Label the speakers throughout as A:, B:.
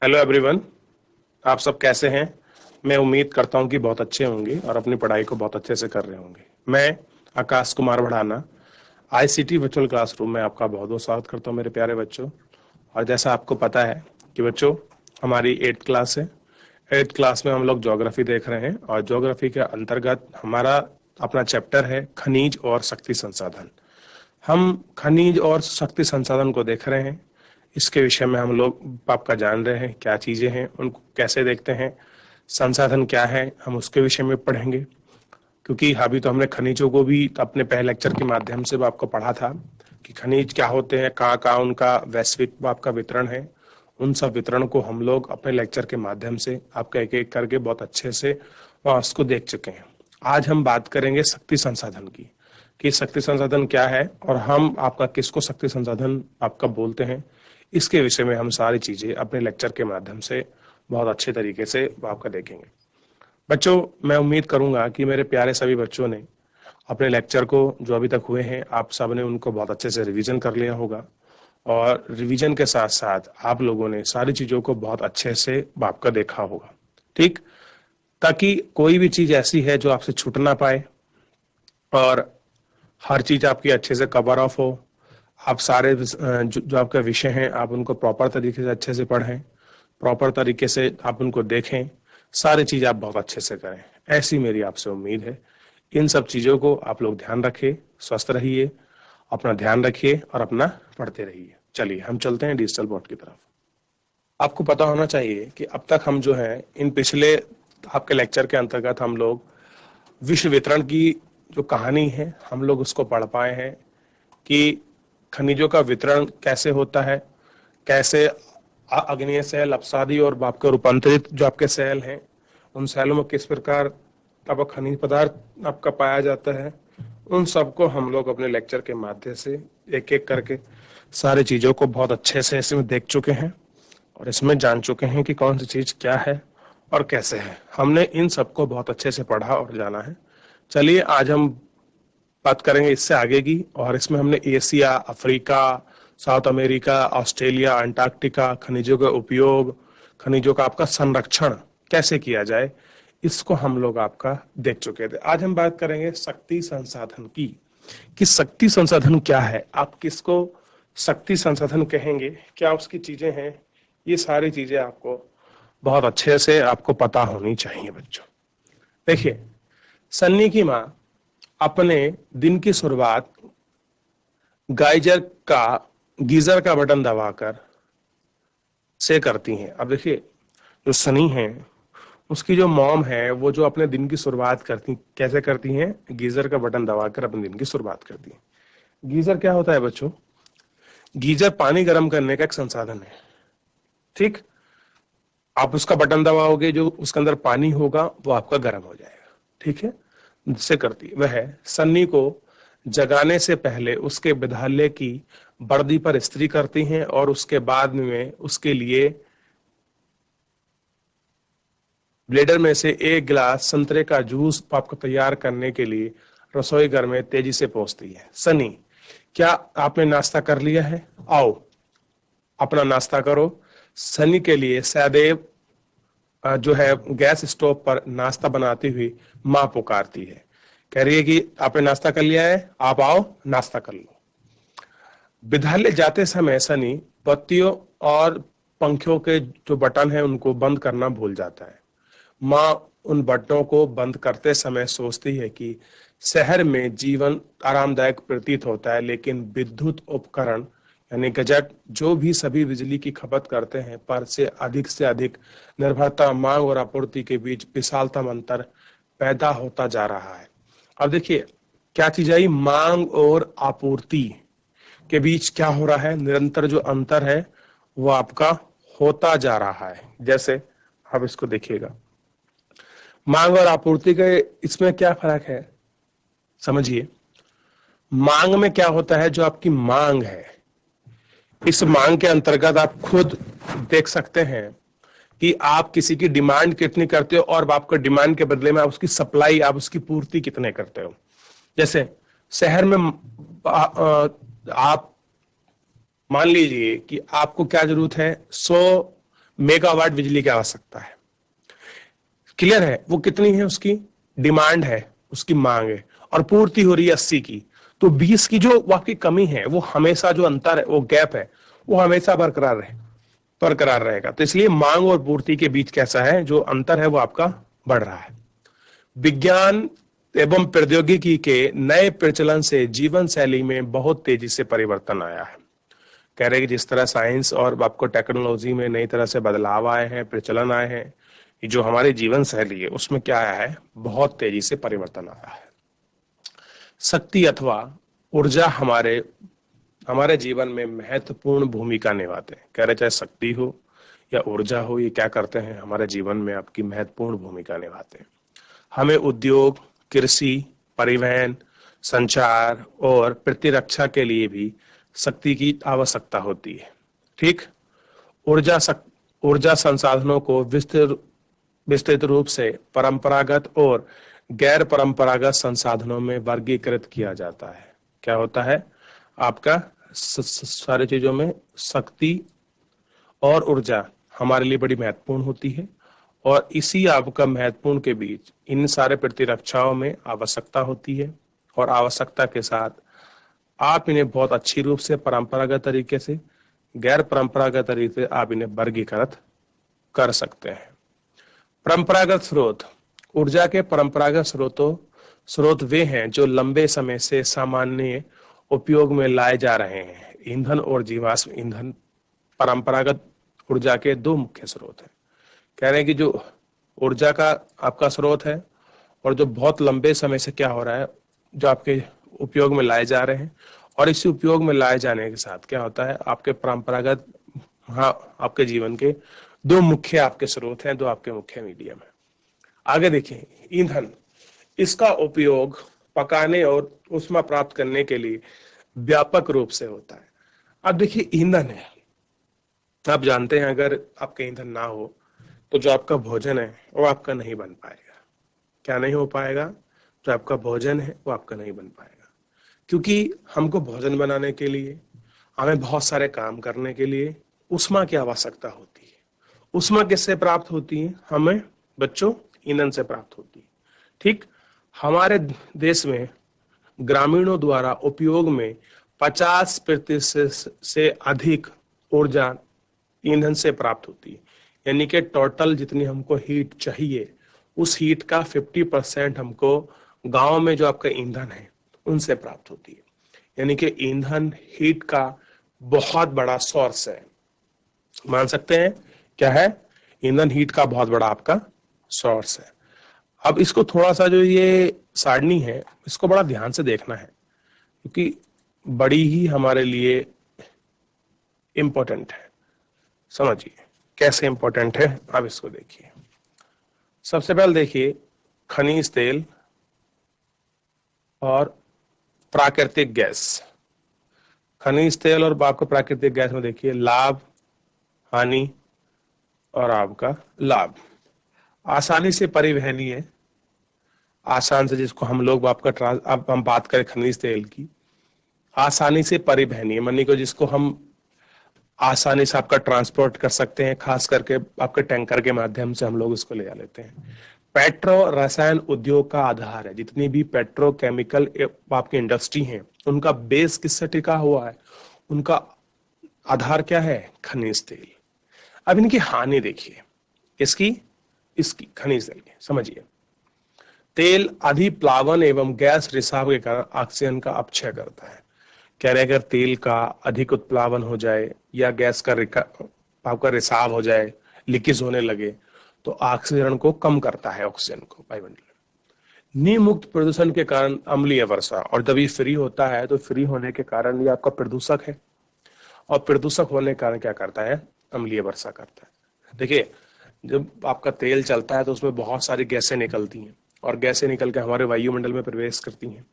A: Hello everyone. आप सब कैसे हैं? मैं उम्मीद करता हूं कि बहुत अच्छे होंगे और अपनी पढ़ाई को बहुत अच्छे से कर रहे होंगे। मैं Akash Kumar Bhadana ICT virtual classroom में आपका बहुत बहुत स्वागत करता हूं मेरे प्यारे बच्चों। और जैसा आपको पता है कि बच्चों, हमारी 8th क्लास है। 8th क्लास में हम लोग ज्योग्राफी देख रहे हैं और ज्योग्राफी के अंतर्गत हमारा अपना चैप्टर है खनिज और शक्ति संसाधन। हम खनिज और शक्ति संसाधन को देख रहे हैं। इसके विषय में हम लोग आपका जान रहे हैं क्या चीजें हैं, उनको कैसे देखते हैं, संसाधन क्या है, हम उसके विषय में पढ़ेंगे। क्योंकि अभी तो हमने खनिजों को भी अपने पहले लेक्चर के माध्यम से आपको पढ़ा था कि खनिज क्या होते हैं, कहाँ कहाँ उनका वैश्विक आपका वितरण है। उन सब वितरण को हम लोग अपने लेक्चर के माध्यम से आपका एक एक करके बहुत अच्छे से उसको देख चुके हैं। आज हम बात करेंगे शक्ति संसाधन की, कि शक्ति संसाधन क्या है और हम आपका किसको शक्ति संसाधन आपका बोलते हैं। इसके विषय में हम सारी चीजें अपने लेक्चर के माध्यम से बहुत अच्छे तरीके से आपका देखेंगे। बच्चों, मैं उम्मीद करूंगा कि मेरे प्यारे सभी बच्चों ने अपने लेक्चर को जो अभी तक हुए हैं आप सब ने उनको बहुत अच्छे से रिवीजन कर लिया होगा। और रिवीजन के साथ साथ आप लोगों ने सारी चीजों को बहुत अच्छे से आपका देखा होगा, ठीक? ताकि कोई भी चीज ऐसी है जो आपसे छूट ना पाए और हर चीज आपकी अच्छे से कवर ऑफ हो। आप सारे जो आपका विषय हैं आप उनको प्रॉपर तरीके से अच्छे से पढ़ें, प्रॉपर तरीके से आप उनको देखें, सारी चीज आप बहुत अच्छे से करें, ऐसी मेरी आपसे उम्मीद है। इन सब चीजों को आप लोग ध्यान रखिए, स्वस्थ रहिए, अपना ध्यान रखिए और अपना पढ़ते रहिए। चलिए हम चलते हैं डिजिटल बोर्ड की तरफ। आपको पता होना चाहिए कि अब तक हम जो है इन पिछले आपके लेक्चर के अंतर्गत हम लोग विश्व वितरण की जो कहानी है हम लोग उसको पढ़ पाए हैं कि खनिजों का वितरण कैसे होता है, कैसे अग्नेय सेल, अपसादी और आपके रूपांतरित जो आपके सेल हैं उन सेलों में किस प्रकार आपका खनिज पदार्थ आपका पाया जाता है। उन सबको हम लोग अपने लेक्चर के माध्यम से एक एक करके सारी चीजों को बहुत अच्छे से इसमें देख चुके हैं और इसमें जान चुके हैं कि कौन सी चीज क्या है और कैसे है। हमने इन सबको बहुत अच्छे से पढ़ा और जाना है। चलिए आज हम बात करेंगे इससे आगे की, और इसमें हमने Asia, Africa, south America, Australia, Antarctica, खनिजों का उपयोग, खनिजों का आपका संरक्षण कैसे किया जाए, इसको हम लोग आपका देख चुके थे। आज हम बात करेंगे शक्ति संसाधन की, कि शक्ति संसाधन क्या है, आप किसको शक्ति संसाधन कहेंगे, क्या उसकी चीजें हैं। ये सारी चीजें आपको बहुत अच्छे से आपको पता होनी चाहिए बच्चों। देखिए, सन्नी की माँ अपने दिन की शुरुआत गाइजर का गीजर का बटन दबाकर से करती हैं। अब देखिए, जो सनी है उसकी जो मॉम है वो जो अपने दिन की शुरुआत करती कैसे करती हैं, गीजर का बटन दबाकर अपने दिन की शुरुआत करती हैं। गीजर क्या होता है बच्चों? गीजर पानी गर्म करने का एक संसाधन है, ठीक? आप उसका बटन दबाओगे, जो उसके अंदर पानी होगा वो आपका गर्म हो जाएगा, ठीक है? जिससे करती वह सन्नी को जगाने से पहले उसके विद्यालय की वर्दी पर इस्त्री करती हैं और उसके बाद में उसके लिए ब्लेडर में से एक गिलास संतरे का जूस आपको तैयार करने के लिए रसोई घर में तेजी से पहुंचती है। सनी, क्या आपने नाश्ता कर लिया है? आओ अपना नाश्ता करो। सनी के लिए सदैव जो है गैस स्टोव पर नाश्ता बनाती हुई माँ पुकारती है, कह रही है कि आपने नाश्ता कर लिया है, आप आओ नाश्ता कर लो। विद्यालय जाते समय सनी बत्तियों और पंखों के जो बटन है उनको बंद करना भूल जाता है। माँ उन बटनों को बंद करते समय सोचती है कि शहर में जीवन आरामदायक प्रतीत होता है, लेकिन विद्युत उपकरण यानी गैजेट जो भी सभी बिजली की खपत करते हैं पर से अधिक निर्भरता, मांग और आपूर्ति के बीच विशालतम अंतर पैदा होता जा रहा है। अब देखिए क्या चीज आई, मांग और आपूर्ति के बीच क्या हो रहा है, निरंतर जो अंतर है वो आपका होता जा रहा है। जैसे आप इसको देखिएगा, मांग और आपूर्ति के इसमें क्या फर्क है समझिए। मांग में क्या होता है, जो आपकी मांग है, इस मांग के अंतर्गत आप खुद देख सकते हैं कि आप किसी की डिमांड कितनी करते हो और आपको डिमांड के बदले में आप उसकी सप्लाई, आप उसकी पूर्ति कितने करते हो। जैसे शहर में आप मान लीजिए कि आपको क्या जरूरत है, 100 मेगावाट बिजली की आवश्यकता है। क्लियर है? वो कितनी है उसकी डिमांड है, उसकी मांग है, और पूर्ति हो रही है 80 की। तो 20 की जो आपकी कमी है, वो हमेशा जो अंतर है, वो गैप है, वो हमेशा बरकरार रहेगा। तो इसलिए मांग और पूर्ति के बीच कैसा है, जो अंतर है वो आपका बढ़ रहा है। विज्ञान एवं प्रौद्योगिकी के नए प्रचलन से जीवन शैली में बहुत तेजी से परिवर्तन आया है। कह रहे हैं कि जिस तरह साइंस और आपको टेक्नोलॉजी में नई तरह से बदलाव आए हैं, प्रचलन आए हैं, जो हमारी जीवन शैली है उसमें क्या आया है, बहुत तेजी से परिवर्तन आया है। शक्ति अथवा ऊर्जा हमारे हमारे जीवन में महत्वपूर्ण भूमिका निभाते हैं। कह रहे चाहे शक्ति हो या ऊर्जा हो, ये क्या करते हैं, हमारे जीवन में आपकी महत्वपूर्ण भूमिका निभाते हैं। हमें उद्योग, कृषि, परिवहन, संचार और प्रतिरक्षा के लिए भी शक्ति की आवश्यकता होती है। ठीक। ऊर्जा संसाधनों को विस्तृत रूप से परंपरागत और गैर परंपरागत संसाधनों में वर्गीकृत किया जाता है। क्या होता है आपका, सारी चीजों में शक्ति और ऊर्जा हमारे लिए बड़ी महत्वपूर्ण होती है, और इसी आपका महत्वपूर्ण के बीच इन सारे प्रतिरक्षाओं में आवश्यकता होती है, और आवश्यकता के साथ आप इन्हें बहुत अच्छी रूप से परंपरागत तरीके से, गैर परंपरागत तरीके से आप इन्हें वर्गीकृत कर सकते हैं। परंपरागत स्रोत, ऊर्जा के परंपरागत स्रोत वे हैं जो लंबे समय से सामान्य उपयोग में लाए जा रहे हैं। ईंधन और जीवाश्म ईंधन परंपरागत ऊर्जा के दो मुख्य स्रोत हैं। कह रहे हैं कि जो ऊर्जा का आपका स्रोत है और जो बहुत लंबे समय से क्या हो रहा है, जो आपके उपयोग में लाए जा रहे हैं, और इसी उपयोग में लाए जाने के साथ क्या होता है, आपके परंपरागत, हाँ, आपके जीवन के दो मुख्य आपके स्रोत हैं, दो आपके मुख्य मीडियम है। आगे देखिए, ईंधन, इसका उपयोग पकाने और ऊष्मा प्राप्त करने के लिए व्यापक रूप से होता है। अब देखिए, ईंधन है, आप जानते हैं अगर आपके ईंधन ना हो तो जो आपका भोजन है वो आपका नहीं बन पाएगा। क्या नहीं हो पाएगा? जो आपका भोजन है वो आपका नहीं बन पाएगा, क्योंकि हमको भोजन बनाने के लिए, हमें बहुत सारे काम करने के लिए ऊष्मा की आवश्यकता होती है। ऊष्मा किससे प्राप्त होती है? हमें बच्चों ईंधन से प्राप्त होती है। ठीक। हमारे देश में ग्रामीणों द्वारा उपयोग में 50% से अधिक ऊर्जा ईंधन से प्राप्त होती है। यानी कि टोटल जितनी हमको हीट चाहिए, उस हीट का 50% हमको गांव में जो आपका ईंधन है उनसे प्राप्त होती है। यानी कि ईंधन हीट का बहुत बड़ा सोर्स है, मान सकते हैं। क्या है? ईंधन हीट का बहुत बड़ा आपका सोर्स है। अब इसको थोड़ा सा, जो ये सारणी है, इसको बड़ा ध्यान से देखना है, क्योंकि बड़ी ही हमारे लिए इंपॉर्टेंट है। समझिए कैसे इंपॉर्टेंट है, अब इसको देखिए। सबसे पहले देखिए, खनिज तेल और प्राकृतिक गैस। खनिज तेल और आपको प्राकृतिक गैस में देखिए लाभ, हानि और आपका लाभ। आसानी से परिवहनीय, आसान से, जिसको हम लोग आपका अब हम बात करें खनिज तेल की, आसानी से परिवहनीय मानी को, जिसको हम आसानी से आपका ट्रांसपोर्ट कर सकते हैं, खास करके आपके टैंकर के माध्यम से हम लोग इसको ले जा लेते हैं। पेट्रो रसायन उद्योग का आधार है। जितनी भी पेट्रोकेमिकल आपकी इंडस्ट्री है, उनका बेस किससे टिका हुआ है? उनका आधार क्या है? खनिज तेल। अब इनकी हानि देखिए, किसकी? इसकी, खनिज तेल की। समझिए, तेल अधिक प्लावन एवं गैस रिसाव के कारण ऑक्सीजन का अपक्षय करता है। कह रहे अगर तेल का अधिक उत्प्लावन हो जाए या गैस का आपका रिसाव हो जाए, लीकेज होने लगे, तो ऑक्सीजन को कम करता है, ऑक्सीजन को वायुमंडल। नीम मुक्त प्रदूषण के कारण अम्लीय वर्षा, और जब ये फ्री होता है तो फ्री होने के कारण ये आपका प्रदूषक है, और प्रदूषक होने के कारण क्या करता है? अम्लीय वर्षा करता है। देखिए, जब आपका तेल चलता है तो उसमें बहुत सारी गैसें निकलती हैं, और गैसें निकल के हमारे वायुमंडल में प्रवेश करती हैं।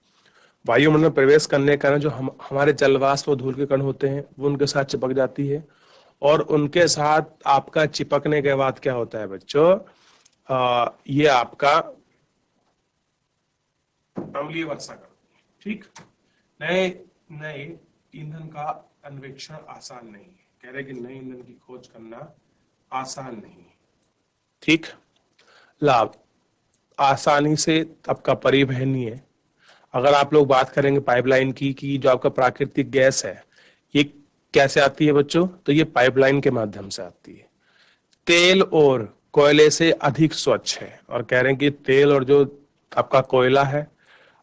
A: वायुमंडल में प्रवेश करने के कारण जो हमारे जलवाष्प और धूल के कण होते हैं, वो उनके साथ चिपक जाती है, और उनके साथ आपका चिपकने के बाद क्या होता है बच्चों? ये आपका अम्लीय वर्षा करती है। ठीक। नए नए ईंधन का अन्वेषण आसान नहीं है। कह रहे कि नए ईंधन की खोज करना आसान नहीं। ठीक। लाभ, आसानी से आपका परिवहन ही है। अगर आप लोग बात करेंगे पाइपलाइन की, कि जो आपका प्राकृतिक गैस है ये कैसे आती है बच्चों, तो ये पाइपलाइन के माध्यम से आती है। तेल और कोयले से अधिक स्वच्छ है, और कह रहे हैं कि तेल और जो आपका कोयला है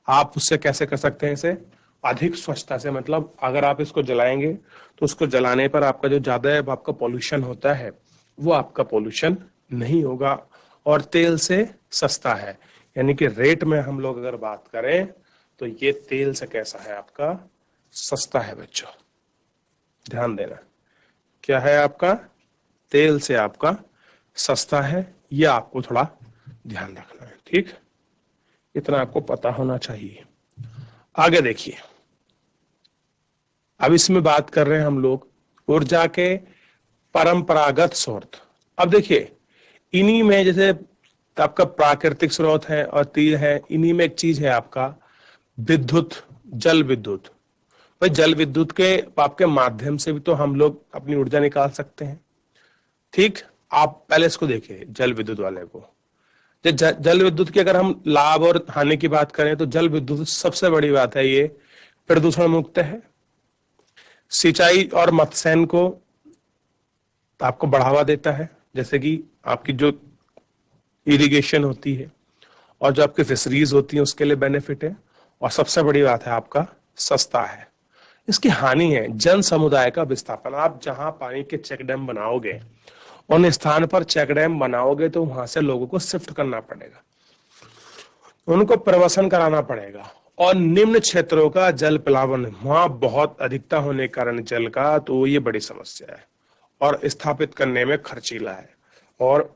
A: आप उससे कैसे कर सकते हैं इसे अधिक स्वच्छता से, मतलब अगर आप इसको जलाएंगे तो उसको जलाने पर आपका जो ज्यादा है आपका पॉल्यूशन होता है वो आपका पॉल्यूशन नहीं होगा, और तेल से सस्ता है। यानी कि रेट में हम लोग अगर बात करें तो ये तेल से कैसा है आपका सस्ता है बच्चों, ध्यान देना। क्या है आपका, तेल से आपका सस्ता है, ये आपको थोड़ा ध्यान रखना है। ठीक, इतना आपको पता होना चाहिए। आगे देखिए, अब इसमें बात कर रहे हैं हम लोग ऊर्जा के परंपरागत स्रोत। अब देखिए, इन्हीं में जैसे आपका प्राकृतिक स्रोत है और तीर है, इन्हीं में एक चीज है आपका विद्युत, जल विद्युत। भाई जल विद्युत के आपके माध्यम से भी तो हम लोग अपनी ऊर्जा निकाल सकते हैं। ठीक, आप पहले इसको देखिए जल विद्युत वाले को। जल विद्युत की अगर हम लाभ और हानि की बात करें तो जल विद्युत सबसे बड़ी बात है ये प्रदूषण मुक्त है, सिंचाई और मत्स्यन को आपको बढ़ावा देता है, जैसे कि आपकी जो इरिगेशन होती है और जो आपकी फिशरीज होती है उसके लिए बेनिफिट है, और सबसे बड़ी बात है आपका सस्ता है। इसकी हानि है जन समुदाय का विस्थापन। आप जहां पानी के चेक डैम बनाओगे, उन स्थान पर चेक डैम बनाओगे तो वहां से लोगों को शिफ्ट करना पड़ेगा, उनको प्रवसन कराना पड़ेगा, और निम्न क्षेत्रों का जल प्लावन वहां बहुत अधिकता होने के कारण जल का, तो ये बड़ी समस्या है और स्थापित करने में खर्चीला है, और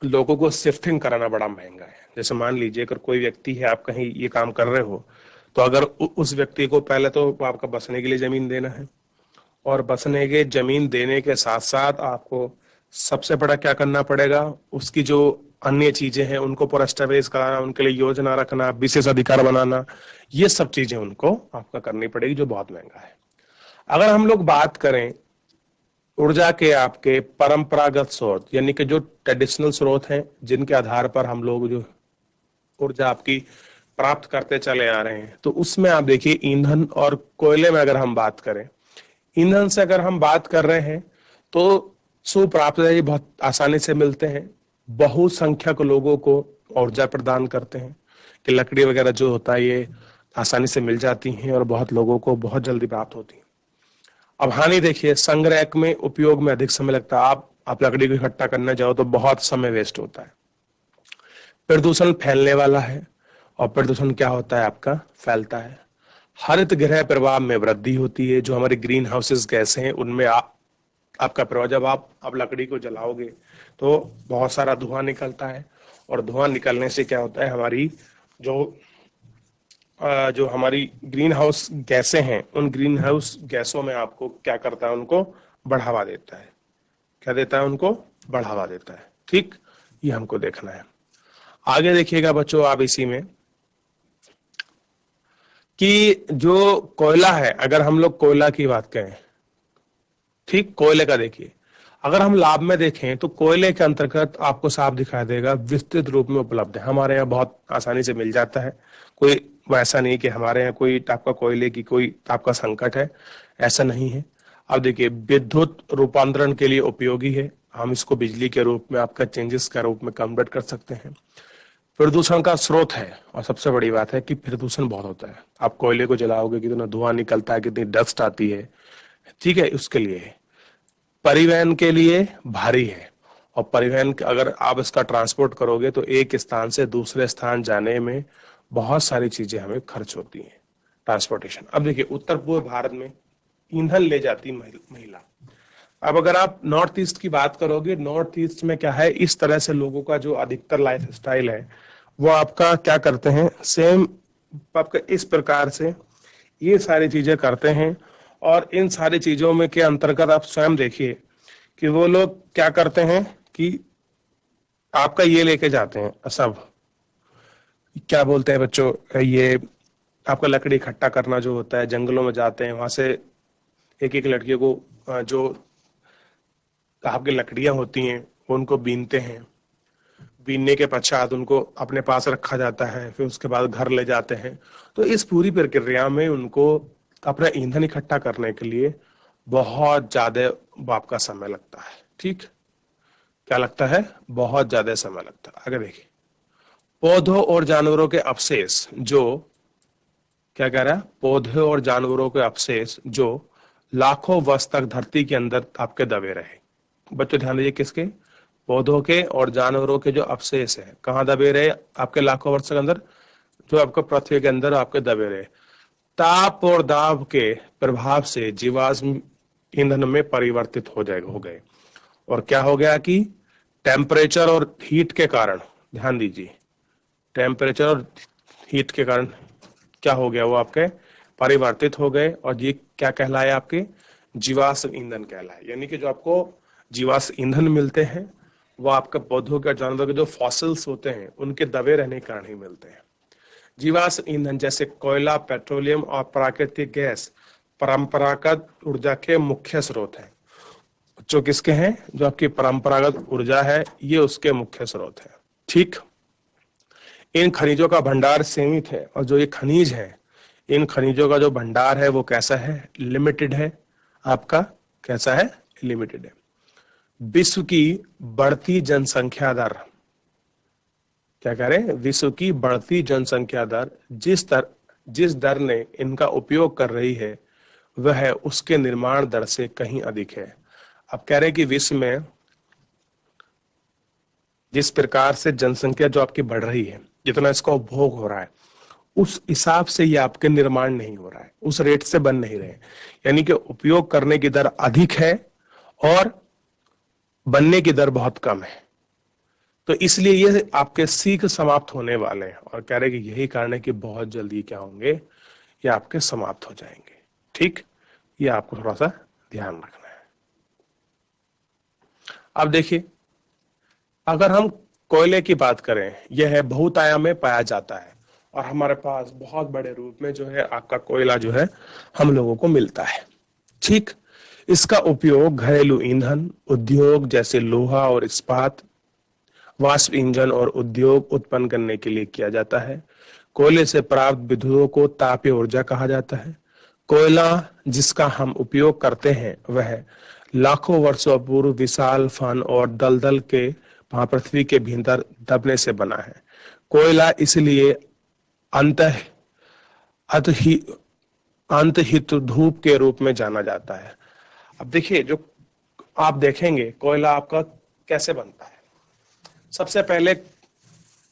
A: लोगों को शिफ्टिंग कराना बड़ा महंगा है। जैसे मान लीजिए अगर कोई व्यक्ति है, आप कहीं ये काम कर रहे हो, तो अगर उस व्यक्ति को पहले तो आपका बसने के लिए जमीन देना है, और बसने के जमीन देने के साथ साथ आपको सबसे बड़ा क्या करना पड़ेगा, उसकी जो अन्य चीजें हैं उनको दस्तावेज कराना, उनके लिए योजना रखना, विशेष अधिकार बनाना, ये सब चीजें उनको आपका करनी पड़ेगी, जो बहुत महंगा है। अगर हम लोग बात करें ऊर्जा के आपके परंपरागत स्रोत, यानी कि जो ट्रेडिशनल स्रोत हैं जिनके आधार पर हम लोग जो ऊर्जा आपकी प्राप्त करते चले आ रहे हैं, तो उसमें आप देखिए ईंधन और कोयले में अगर हम बात करें, ईंधन से अगर हम बात कर रहे हैं तो सुप्राप्त है, ये बहुत आसानी से मिलते हैं, बहुसंख्यक लोगों को ऊर्जा प्रदान करते हैं, कि लकड़ी वगैरह जो होता है ये आसानी से मिल जाती हैं और बहुत लोगों को बहुत जल्दी प्राप्त होती है। अब हानि देखिए, संग्रह में उपयोग में अधिक समय लगता है। आप लकड़ी को इकट्ठा करने जाओ तो बहुत समय वेस्ट होता है। प्रदूषण फैलने वाला है, और प्रदूषण क्या होता है आपका फैलता है। हरित गृह प्रभाव में वृद्धि होती है, जो हमारे ग्रीन हाउसेस गैस हैं उनमें आपका प्रभाव, जब आप लकड़ी को जलाओगे तो बहुत सारा धुआं निकलता है, और धुआं निकलने से क्या होता है, हमारी जो हमारी ग्रीन हाउस गैसें हैं, उन ग्रीन हाउस गैसों में आपको क्या करता है, उनको बढ़ावा देता है। क्या देता है, उनको बढ़ावा देता है। ठीक, ये हमको देखना है। आगे देखिएगा बच्चों आप इसी में, कि जो कोयला है, अगर हम लोग कोयला की बात करें, ठीक, कोयले का देखिए, अगर हम लाभ में देखें तो कोयले के अंतर्गत आपको साफ दिखाई देगा विस्तृत रूप में उपलब्ध है, हमारे यहाँ बहुत आसानी से मिल जाता है। कोई वैसा नहीं कि हमारे यहाँ कोई आपका कोयले की कोई आपका संकट है, ऐसा नहीं है। अब देखिए, विद्युत रूपांतरण के लिए उपयोगी है, हम इसको बिजली के रूप में आपका चेंजेस का रूप में कन्वर्ट कर सकते हैं। प्रदूषण का स्रोत है, और सबसे बड़ी बात है कि प्रदूषण बहुत होता है। आप कोयले को जलाओगे कितना धुआं निकलता है, कितनी डस्ट आती है। ठीक है, उसके लिए है। परिवहन के लिए भारी है, और परिवहन अगर आप इसका ट्रांसपोर्ट करोगे तो एक स्थान से दूसरे स्थान जाने में बहुत सारी चीजें हमें खर्च होती हैं, ट्रांसपोर्टेशन। अब देखिए, उत्तर पूर्व भारत में ईंधन ले जाती महिला। अब अगर आप नॉर्थ ईस्ट की बात करोगे, नॉर्थ ईस्ट में क्या है, इस तरह से लोगों का जो अधिकतर लाइफ स्टाइल है वो आपका क्या करते हैं, सेम आपका इस प्रकार से ये सारी चीजें करते हैं। और इन सारी चीजों में के अंतर्गत आप स्वयं देखिए कि वो लोग क्या करते हैं, कि आपका ये लेके जाते हैं सब, क्या बोलते हैं बच्चों, ये आपका लकड़ी इकट्ठा करना जो होता है, जंगलों में जाते हैं, वहां से एक एक लड़कियों को जो आपकी लकड़ियां होती हैं, उनको बीनते हैं, बीनने के पश्चात उनको अपने पास रखा जाता है, फिर उसके बाद घर ले जाते हैं। तो इस पूरी प्रक्रिया में उनको अपना ईंधन इकट्ठा करने के लिए बहुत ज्यादा आपका समय लगता है। ठीक, क्या लगता है? बहुत ज्यादा समय लगता है। आगे देखिए, पौधों और जानवरों के अवशेष जो, क्या कह रहा है, पौधे और जानवरों के अवशेष जो लाखों वर्ष तक धरती के अंदर आपके दबे रहे। बच्चों ध्यान दीजिए, किसके? पौधों के और जानवरों के जो अवशेष है, कहाँ दबे रहे आपके लाखों वर्ष के अंदर? जो आपको पृथ्वी के अंदर आपके दबे रहे। ताप और दाब के प्रभाव से जीवाश्म ईंधन में परिवर्तित हो गए। और क्या हो गया कि टेम्परेचर और हीट के कारण, ध्यान दीजिए, टेम्परेचर और हीट के कारण क्या हो गया, वो आपके परिवर्तित हो गए। और ये क्या कहलाए? आपके जीवाश्म ईंधन कहलाए। यानी कि जो आपको जीवाश्म ईंधन मिलते हैं वो आपके पौधों के, जानवरों के जो फॉसिल्स होते हैं उनके दबे रहने के कारण ही मिलते हैं। जीवाश्म ईंधन जैसे कोयला, पेट्रोलियम और प्राकृतिक गैस परंपरागत ऊर्जा के मुख्य स्रोत हैं। जो किसके हैं? जो आपकी परंपरागत ऊर्जा है, ये उसके मुख्य स्रोत है। ठीक, इन खनिजों का भंडार सीमित है, और जो ये खनिज है, इन खनिजों का जो भंडार है वो कैसा है? लिमिटेड है। आपका कैसा है? लिमिटेड है। विश्व की बढ़ती जनसंख्या दर, क्या कह रहे हैं? विश्व की बढ़ती जनसंख्या दर जिस दर ने इनका उपयोग कर रही है वह उसके निर्माण दर से कहीं अधिक है। अब कह रहे हैं कि विश्व में जिस प्रकार से जनसंख्या जो आपकी बढ़ रही है, जितना इसका उपभोग हो रहा है, उस हिसाब से ये आपके निर्माण नहीं हो रहा है, उस रेट से बन नहीं रहे। यानी कि उपयोग करने की दर अधिक है और बनने की दर बहुत कम है। तो इसलिए ये आपके सीख समाप्त होने वाले हैं। और कह रहे कि यही कारण है कि बहुत जल्दी क्या होंगे, ये आपके समाप्त हो जाएंगे। ठीक, ये आपको थोड़ा सा ध्यान रखना है। अब देखिए, अगर हम कोयले की बात करें, यह है बहुतायाम में पाया जाता है और हमारे पास बहुत बड़े रूप में जो है आपका कोयला जो है हम लोगों को मिलता है। ठीक, इसका उपयोग घरेलू ईंधन, उद्योग जैसे लोहा और इस्पात, वाष्प इंजन और उद्योग उत्पन्न करने के लिए किया जाता है। कोयले से प्राप्त विद्युतों को तापीय ऊर्जा कहा जाता है। कोयला जिसका हम उपयोग करते हैं वह लाखों वर्षों पूर्व विशाल फन और दलदल के पृथ्वी के भीतर दबने से बना है। कोयला इसलिए अंतः अंतहित धूप के रूप में जाना जाता है। अब देखिए, जो आप देखेंगे कोयला आपका कैसे बनता है। सबसे पहले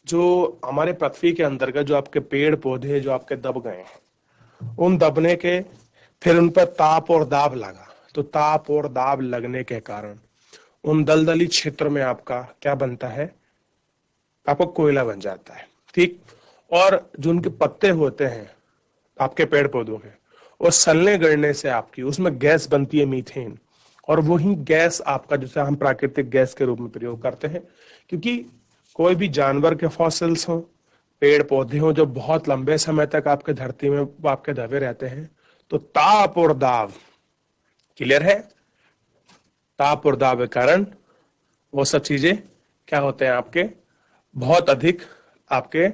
A: जो हमारे पृथ्वी के अंतर्गत जो आपके पेड़ पौधे जो आपके दब गए हैं, उन दबने के फिर उन पर ताप और दाब लगा, तो ताप और दाब लगने के कारण उन दलदली क्षेत्र में आपका क्या बनता है? आपको कोयला बन जाता है। ठीक, और जो उनके पत्ते होते हैं आपके पेड़ पौधों के, और सलने गड़ने से आपकी उसमें गैस बनती है मीथेन, और वही गैस आपका जिसे हम प्राकृतिक गैस के रूप में प्रयोग करते हैं। क्योंकि कोई भी जानवर के फॉसिल्स हो, पेड़ पौधे हो जो बहुत लंबे समय तक आपके धरती में आपके दबे रहते हैं, तो ताप और दाब, क्लियर है, ताप और दाब के कारण वो सब चीजें क्या होते हैं आपके बहुत अधिक, आपके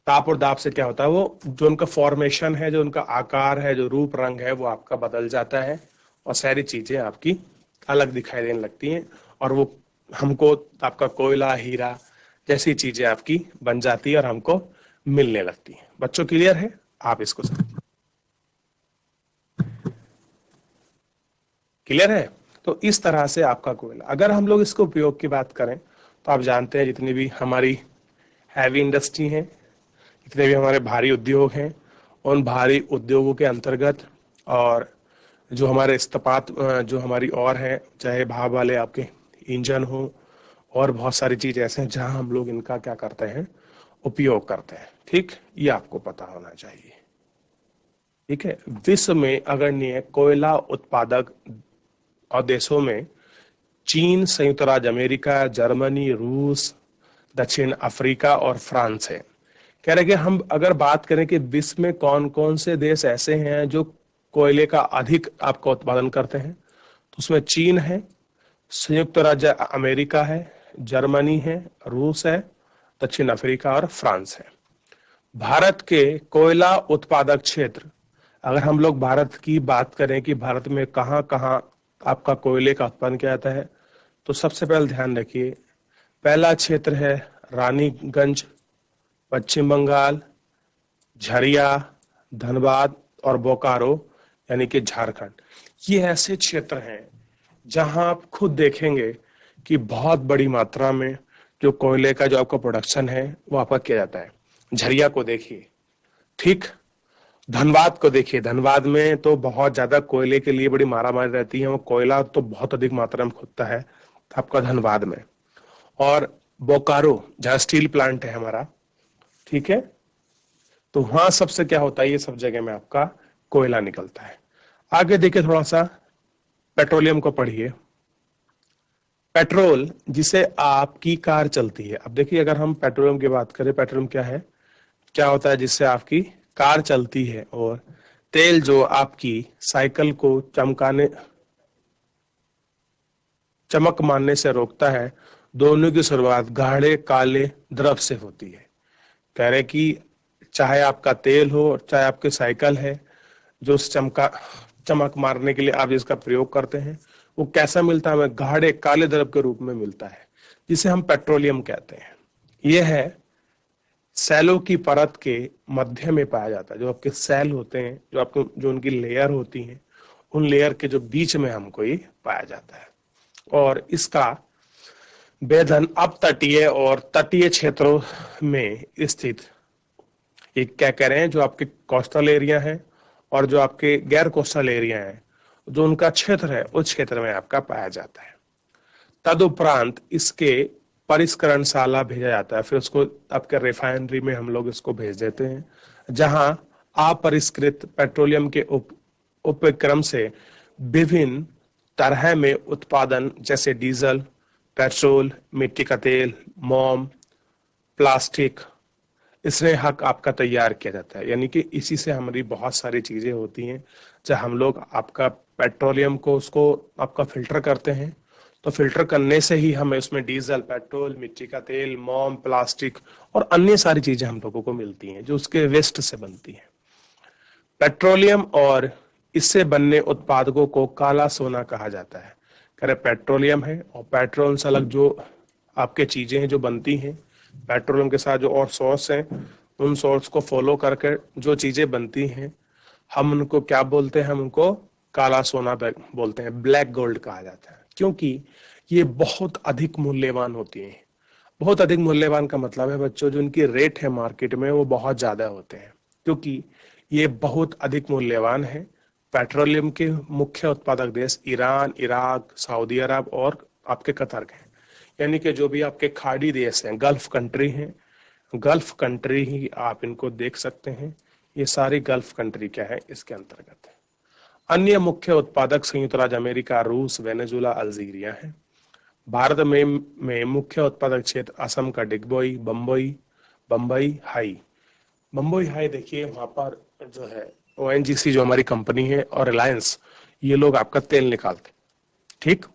A: ताप और दाब से क्या होता है, वो जो उनका फॉर्मेशन है, जो उनका आकार है, जो रूप रंग है, वो आपका बदल जाता है और सारी चीजें आपकी अलग दिखाई देने लगती हैं, और वो हमको आपका कोयला, हीरा जैसी चीजें आपकी बन जाती है और हमको मिलने लगती है। बच्चों क्लियर है? आप इसको समझिए। क्लियर है? तो इस तरह से आपका कोयला, अगर हम लोग इसको उपयोग की बात करें तो आप जानते हैं जितनी भी हमारी हैवी इंडस्ट्री है, जितने भी हमारे भारी उद्योग हैं, उन भारी उद्योगों के अंतर्गत और जो हमारे इस्पात जो हमारी और है, चाहे भाप वाले आपके इंजन हो, और बहुत सारी चीज ऐसे हैं जहां हम लोग इनका क्या करते हैं, उपयोग करते हैं। ठीक, ये आपको पता होना चाहिए। ठीक है, विश्व में अग्रणी कोयला उत्पादक और देशों में चीन, संयुक्त राज्य अमेरिका, जर्मनी, रूस, दक्षिण अफ्रीका और फ्रांस है। कह रहे कि हम अगर बात करें कि विश्व में कौन कौन से देश ऐसे हैं जो कोयले का अधिक आपका उत्पादन करते हैं, तो उसमें चीन है, संयुक्त राज्य अमेरिका है, जर्मनी है, रूस है, दक्षिण अफ्रीका और फ्रांस है। भारत के कोयला उत्पादक क्षेत्र, अगर हम लोग भारत की बात करें कि भारत में कहाँ कहाँ आपका कोयले का उत्पादन किया जाता है, तो सबसे पहले ध्यान रखिए, पहला क्षेत्र है रानीगंज, पश्चिम बंगाल, झरिया, धनबाद और बोकारो यानी कि झारखंड। ये ऐसे क्षेत्र हैं जहां आप खुद देखेंगे कि बहुत बड़ी मात्रा में जो कोयले का जो आपका प्रोडक्शन है वो आपका किया जाता है। झरिया को देखिए, ठीक, धनबाद को देखिए, धनबाद में तो बहुत ज्यादा कोयले के लिए बड़ी मारामारी रहती है, वो कोयला तो बहुत अधिक मात्रा में खुदता है आपका धनबाद में। और बोकारो जहाँ स्टील प्लांट है हमारा, ठीक है, तो वहां सबसे क्या होता है, ये सब जगह में आपका कोयला निकलता है। आगे देखिए, थोड़ा सा पेट्रोलियम को पढ़िए। पेट्रोल जिसे आपकी कार चलती है, अब देखिए अगर हम पेट्रोलियम की बात करें, पेट्रोलियम क्या है, क्या होता है जिससे आपकी कार चलती है, और तेल जो आपकी साइकिल को चमक मारने से रोकता है, दोनों की शुरुआत गाढ़े काले द्रव से होती है। कह रहे कि चाहे आपका तेल हो और चाहे आपकी साइकिल है, जो चमक मारने के लिए आप जिसका प्रयोग करते हैं, वो कैसा मिलता है हमें, गाढ़े काले द्रव के रूप में मिलता है, जिसे हम पेट्रोलियम कहते हैं। यह है सैलों की परत के मध्य में पाया जाता है। जो आपके सेल होते हैं, जो उनकी लेयर होती हैं, उन लेयर के जो बीच में हमको ये पाया जाता है। और इसका वेधन अपतटीय और तटीय क्षेत्रों में स्थित, एक क्या कह रहे हैं, जो आपके कोस्टल एरिया है और जो आपके गैर कोस्टल एरिया है, जो उनका क्षेत्र है, उस क्षेत्र में आपका पाया जाता है। तदुपरांत इसके परिष्करणशाला भेजा जाता है, फिर उसको आपके रिफाइनरी में हम लोग इसको भेज देते हैं, जहां अपरिष्कृत पेट्रोलियम के उपक्रम से विभिन्न तरह में उत्पादन, जैसे डीजल, पेट्रोल, मिट्टी का तेल, मोम, प्लास्टिक, स्नेहक आपका तैयार किया जाता है। यानी कि इसी से हमारी बहुत सारी चीजें होती हैं। जब हम लोग आपका पेट्रोलियम को उसको आपका फिल्टर करते हैं, तो फिल्टर करने से ही हमें उसमें डीजल, पेट्रोल, मिट्टी का तेल, मोम, प्लास्टिक और अन्य सारी चीजें हम लोगों को मिलती हैं, जो उसके वेस्ट से बनती हैं। पेट्रोलियम और इससे बनने उत्पादकों को काला सोना कहा जाता है। कह रहे पेट्रोलियम है और पेट्रोल से अलग जो आपके चीजें हैं जो बनती हैं, पेट्रोलियम के साथ जो और सोर्स हैं, उन सोर्स को फॉलो करके जो चीजें बनती हैं, हम उनको क्या बोलते हैं, हम उनको काला सोना बोलते हैं, ब्लैक गोल्ड कहा जाता है, क्योंकि ये बहुत अधिक मूल्यवान होती हैं। बहुत अधिक मूल्यवान का मतलब है बच्चों, जो उनकी रेट है मार्केट में वो बहुत ज्यादा होते हैं, क्योंकि ये बहुत अधिक मूल्यवान है। पेट्रोलियम के मुख्य उत्पादक देश ईरान, इराक, सऊदी अरब और आपके कतर के हैं। यानी कि जो भी आपके खाड़ी देश हैं, गल्फ कंट्री हैं, गल्फ कंट्री ही आप इनको देख सकते हैं। ये सारी गल्फ कंट्री क्या है, इसके अंतर्गत है। अन्य मुख्य उत्पादक संयुक्त राज्य अमेरिका, रूस, वेनेजुला, अल्जीरिया है। भारत में मुख्य उत्पादक क्षेत्र असम का डिगबोई, बम्बई हाई। बम्बई हाई देखिए, वहां पर जो है ओएनजीसी जो हमारी कंपनी है और रिलायंस, ये लोग आपका तेल निकालते, ठीक।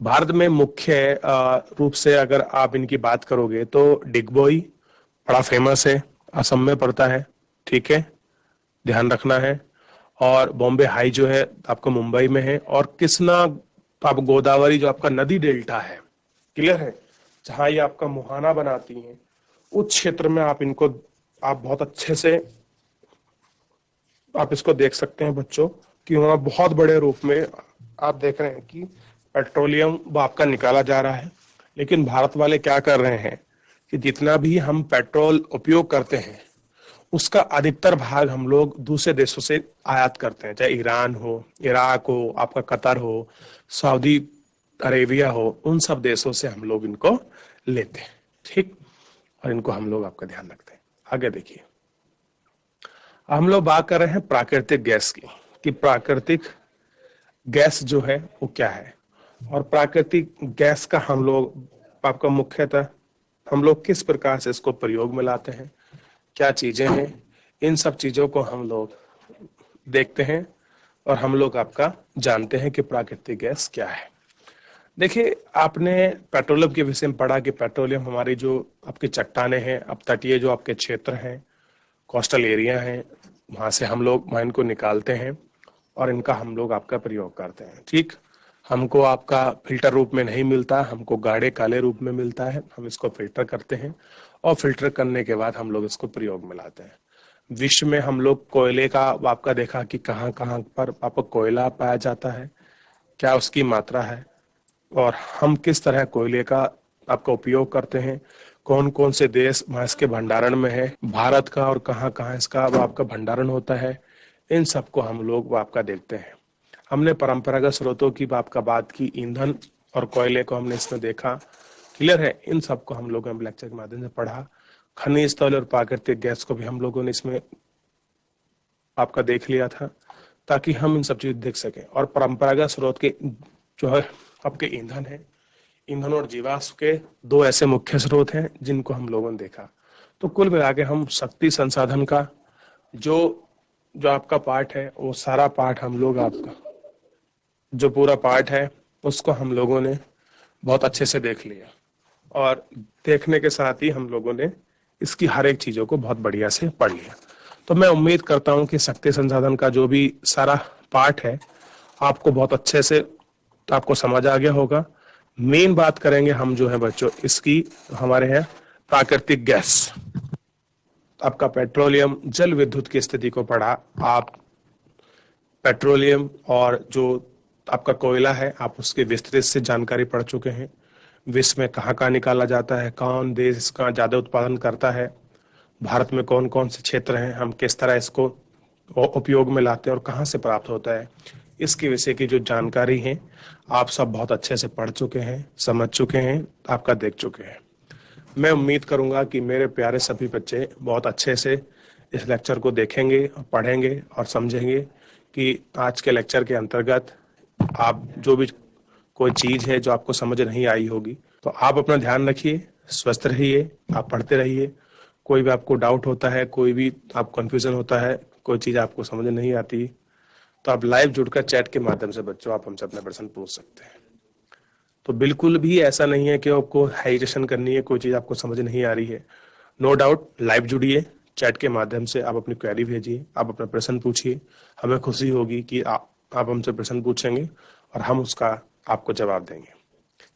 A: भारत में मुख्य रूप से अगर आप इनकी बात करोगे तो डिगबोई बड़ा फेमस है, असम में पड़ता है, ठीक है, ध्यान रखना है। और बॉम्बे हाई जो है आपका मुंबई में है। और कृष्णा, आप गोदावरी जो आपका नदी डेल्टा है, क्लियर है, जहां ये आपका मुहाना बनाती हैं, उस क्षेत्र में आप इनको आप बहुत अच्छे से आप इसको देख सकते हैं बच्चों, कि वहां बहुत बड़े रूप में आप देख रहे हैं कि पेट्रोलियम वो आपका निकाला जा रहा है। लेकिन भारत वाले क्या कर रहे हैं कि जितना भी हम पेट्रोल उपयोग करते हैं, उसका अधिकतर भाग हम लोग दूसरे देशों से आयात करते हैं, चाहे ईरान हो, इराक हो, आपका कतर हो, सऊदी अरेबिया हो, उन सब देशों से हम लोग इनको लेते हैं, ठीक। और इनको हम लोग आपका ध्यान रखते हैं। आगे देखिए, हम लोग बात कर रहे हैं प्राकृतिक गैस की, कि प्राकृतिक गैस जो है वो क्या है, और प्राकृतिक गैस का हम लोग आपका मुख्यतः हम लोग किस प्रकार से इसको प्रयोग में लाते हैं, क्या चीजें हैं, इन सब चीजों को हम लोग देखते हैं। और हम लोग आपका जानते हैं कि प्राकृतिक गैस क्या है। देखिए, आपने पेट्रोलियम के विषय में पढ़ा कि पेट्रोलियम हमारी जो आपकी चट्टाने हैं, अब तटीय जो आपके क्षेत्र हैं, कोस्टल एरिया हैं, वहां से हम लोग माइन को निकालते हैं और इनका हम लोग आपका प्रयोग करते हैं। ठीक, हमको आपका फिल्टर रूप में नहीं मिलता, हमको गाढ़े काले रूप में मिलता है। हम इसको फिल्टर करते हैं और फिल्टर करने के बाद हम लोग इसको प्रयोग में लाते हैं। विश्व में हम लोग कोयले का आपका देखा कि कहाँ कहाँ पर आपको कोयला पाया जाता है, क्या उसकी मात्रा है, और हम किस तरह कोयले का आपका उपयोग करते हैं, कौन कौन से देश इसके भंडारण में है, भारत का और कहाँ कहाँ इसका आपका भंडारण होता है, इन सबको हम लोग आपका देखते हैं। हमने परंपरागत स्रोतों की आपका बात की, ईंधन और कोयले को हमने इसमें देखा, क्लियर है। इन सबको हम लोगों ने लेक्चर के माध्यम से पढ़ा। खनिज तेल और प्राकृतिक गैस को भी हम लोगों ने इसमें आपका देख लिया था, ताकि हम इन सब चीज देख सकें। और परंपरागत स्रोत के जो है आपके ईंधन है, ईंधन और जीवाश्म के दो ऐसे मुख्य स्रोत हैं जिनको हम लोगों ने देखा। तो कुल मिला के हम शक्ति संसाधन का जो जो आपका पार्ट है, वो सारा पार्ट हम लोग आपका जो पूरा पार्ट है उसको हम लोगों ने बहुत अच्छे से देख लिया, और देखने के साथ ही हम लोगों ने इसकी हर एक चीजों को बहुत बढ़िया से पढ़ लिया। तो मैं उम्मीद करता हूं कि शक्ति संसाधन का जो भी सारा पार्ट है आपको बहुत अच्छे से आपको समझ आ गया होगा। मेन बात करेंगे हम जो है बच्चों इसकी, हमारे हैं प्राकृतिक गैस। आपका पेट्रोलियम, जल विद्युत की स्थिति को पढ़ा आप। पेट्रोलियम और जो आपका कोयला है, आप उसकी विस्तृत से जानकारी पढ़ चुके हैं। विश्व में कहाँ कहाँ निकाला जाता है, कौन देश इसका ज्यादा उत्पादन करता है, भारत में कौन कौन से क्षेत्र हैं, हम किस तरह इसको उपयोग में लाते हैं और कहाँ से प्राप्त होता है, इसके विषय की जो जानकारी है आप सब बहुत अच्छे से पढ़ चुके हैं, समझ चुके हैं, आपका देख चुके हैं। मैं उम्मीद करूंगा कि मेरे प्यारे सभी बच्चे बहुत अच्छे से इस लेक्चर को देखेंगे, पढ़ेंगे और समझेंगे कि आज के लेक्चर के अंतर्गत आप जो भी कोई चीज है जो आपको समझ नहीं आई होगी, तो आप अपना ध्यान रखिए, स्वस्थ रहिए, आप पढ़ते रहिए। कोई भी आपको डाउट होता है, कोई भी आप कंफ्यूजन होता है, कोई चीज आपको समझ नहीं आती, तो आप लाइव जुड़कर चैट के माध्यम से बच्चों आप हमसे अपना प्रश्न पूछ सकते हैं। तो बिल्कुल भी ऐसा नहीं है कि आपको हेजिटेशन करनी है, कोई चीज आपको समझ नहीं आ रही है। नो डाउट, लाइव जुड़िए, चैट के माध्यम से आप अपनी क्वेरी भेजिए, आप अपना प्रश्न पूछिए। हमें खुशी होगी कि आप हमसे प्रश्न पूछेंगे और हम उसका आपको जवाब देंगे।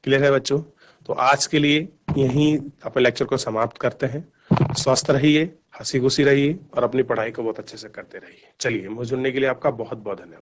A: क्लियर है बच्चों? तो आज के लिए यहीं अपने लेक्चर को समाप्त करते हैं। स्वस्थ रहिए, हंसी खुशी रहिए और अपनी पढ़ाई को बहुत अच्छे से करते रहिए। चलिए, मुझे जुड़ने के लिए आपका बहुत बहुत धन्यवाद।